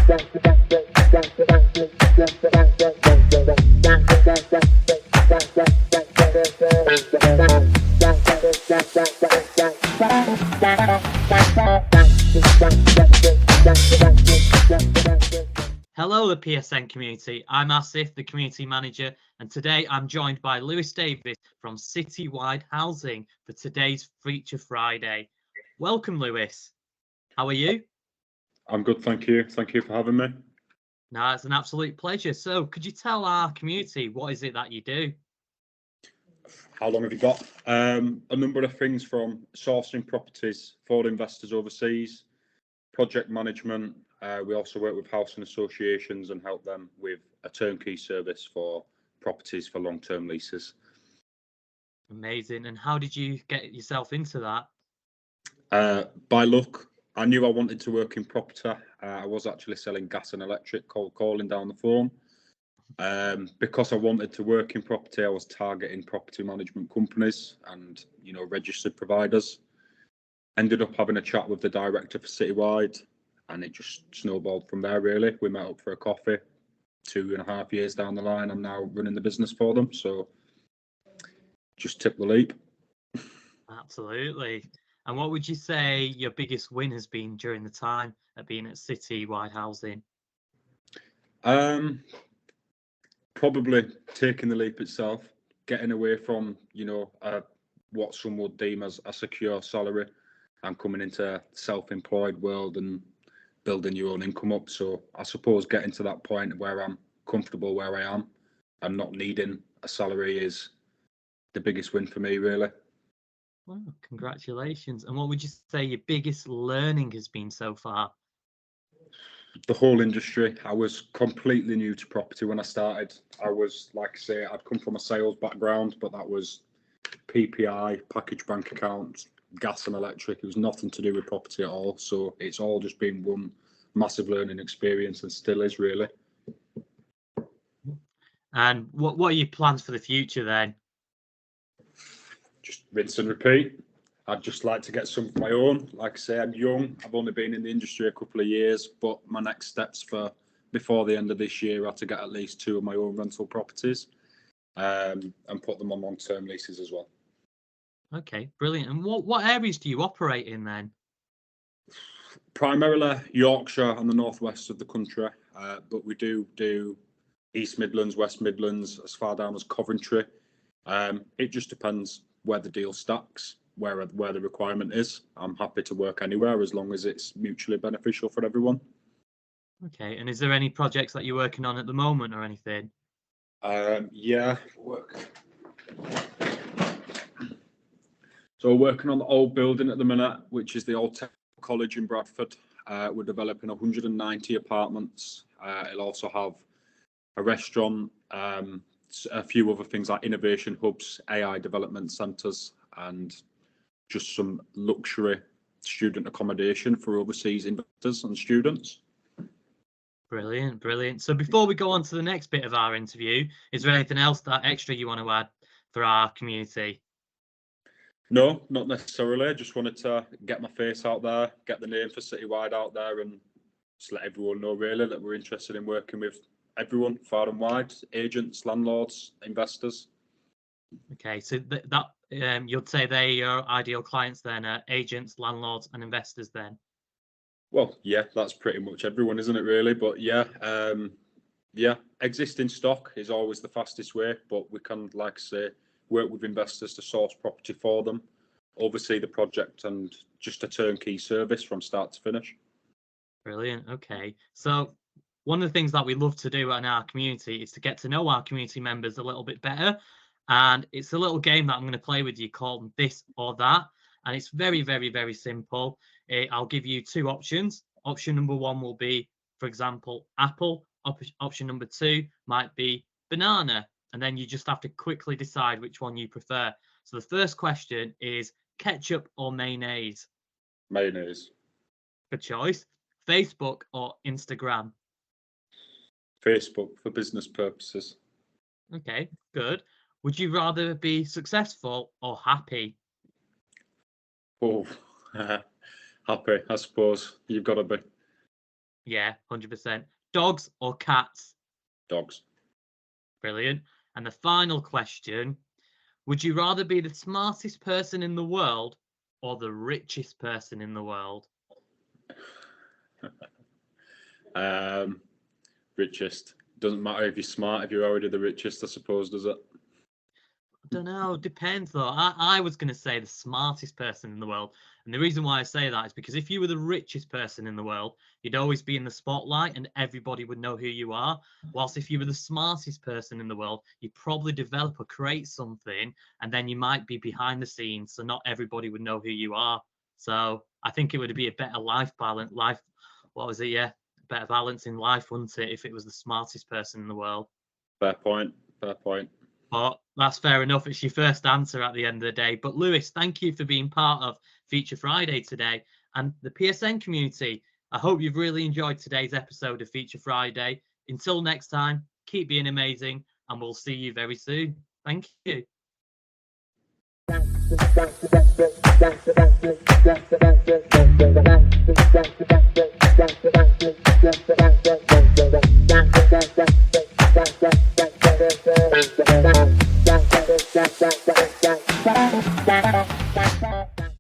Hello, the PSN community. I'm Asif, the community manager, and today I'm joined by Lewis Davis from Citywide Housing for today's Feature Friday. Welcome, Lewis. How are you? I'm good, thank you. Thank you for having me. No, it's an absolute pleasure. So, could you tell our community what is it that you do? How long have you got? A number of things, from sourcing properties for investors overseas, project management. We also work with housing associations and help them with a turnkey service for properties for long-term leases. Amazing. And how did you get yourself into that? By luck, I knew I wanted to work in property. I was actually selling gas and electric, cold calling down the phone. Because I wanted to work in property, I was targeting property management companies and, registered providers. Ended up having a chat with the director for Citywide, and it just snowballed from there, really. We met up for a coffee. 2.5 years down the line, I'm now running the business for them. So just took the leap. Absolutely. And what would you say your biggest win has been during the time of being at Citywide Housing? Probably taking the leap itself, getting away from, what some would deem as a secure salary, and coming into self-employed world and building your own income up. So I suppose getting to that point where I'm comfortable where I am and not needing a salary is the biggest win for me, really. Well, congratulations. And what would you say your biggest learning has been so far? The whole industry. I was completely new to property when I started. I was, like I say, I'd come from a sales background, but that was PPI, package bank accounts, gas and electric. It was nothing to do with property at all. So it's all just been one massive learning experience, and still is, really. And what are your plans for the future then? Just rinse and repeat. I'd just like to get some of my own. Like I say, I'm young. I've only been in the industry a couple of years, but my next steps for before the end of this year are to get at least 2 of my own rental properties, and put them on long-term leases as well. Okay, brilliant. And what areas do you operate in then? Primarily Yorkshire and the northwest of the country, but we do East Midlands, West Midlands, as far down as Coventry. It just depends where the deal stacks, where the requirement is. I'm happy to work anywhere as long as it's mutually beneficial for everyone. Okay, and is there any projects that you're working on at the moment or anything? Yeah, work. So we're working on the old building at the minute, which is the old Tech College in Bradford. We're developing 190 apartments. It'll also have a restaurant, a few other things like innovation hubs, AI development centres, and just some luxury student accommodation for overseas investors and students. Brilliant, brilliant. So before we go on to the next bit of our interview, is there anything else that extra you want to add for our community? No, not necessarily. I just wanted to get my face out there, get the name for Citywide out there, and just let everyone know, really, that we're interested in working with everyone, far and wide, agents, landlords, investors. Okay, so that you'd say they're your ideal clients then, agents, landlords, and investors then? Well, yeah, that's pretty much everyone, isn't it, really? But yeah, existing stock is always the fastest way, but we can, like I say, work with investors to source property for them, oversee the project, and just a turnkey service from start to finish. Brilliant. Okay, so one of the things that we love to do in our community is to get to know our community members a little bit better. And it's a little game that I'm going to play with you called This or That. And it's very, very, very simple. I'll give you 2 options. Option number 1 will be, for example, apple. Option number 2 might be banana. And then you just have to quickly decide which one you prefer. So the first question is ketchup or mayonnaise? Mayonnaise. Good choice. Facebook or Instagram? Facebook, for business purposes. Okay, good. Would you rather be successful or happy? Oh, happy, I suppose. You've got to be. Yeah, 100%. Dogs or cats? Dogs. Brilliant. And the final question, would you rather be the smartest person in the world or the richest person in the world? Richest. Doesn't matter if you're smart, if you're already the richest, I suppose, does it? I don't know. Depends though. I was going to say the smartest person in the world. And the reason why I say that is because if you were the richest person in the world, you'd always be in the spotlight and everybody would know who you are. Whilst if you were the smartest person in the world, you'd probably develop or create something and then you might be behind the scenes. So not everybody would know who you are. So I think it would be a better life balance. What was it? Yeah. Better balance in life, wouldn't it, if it was the smartest person in the world? Fair point. Fair point. But that's fair enough. It's your first answer at the end of the day. But Lewis, thank you for being part of Feature Friday today and the PSN community. I hope you've really enjoyed today's episode of Feature Friday. Until next time, keep being amazing and we'll see you very soon. Thank you.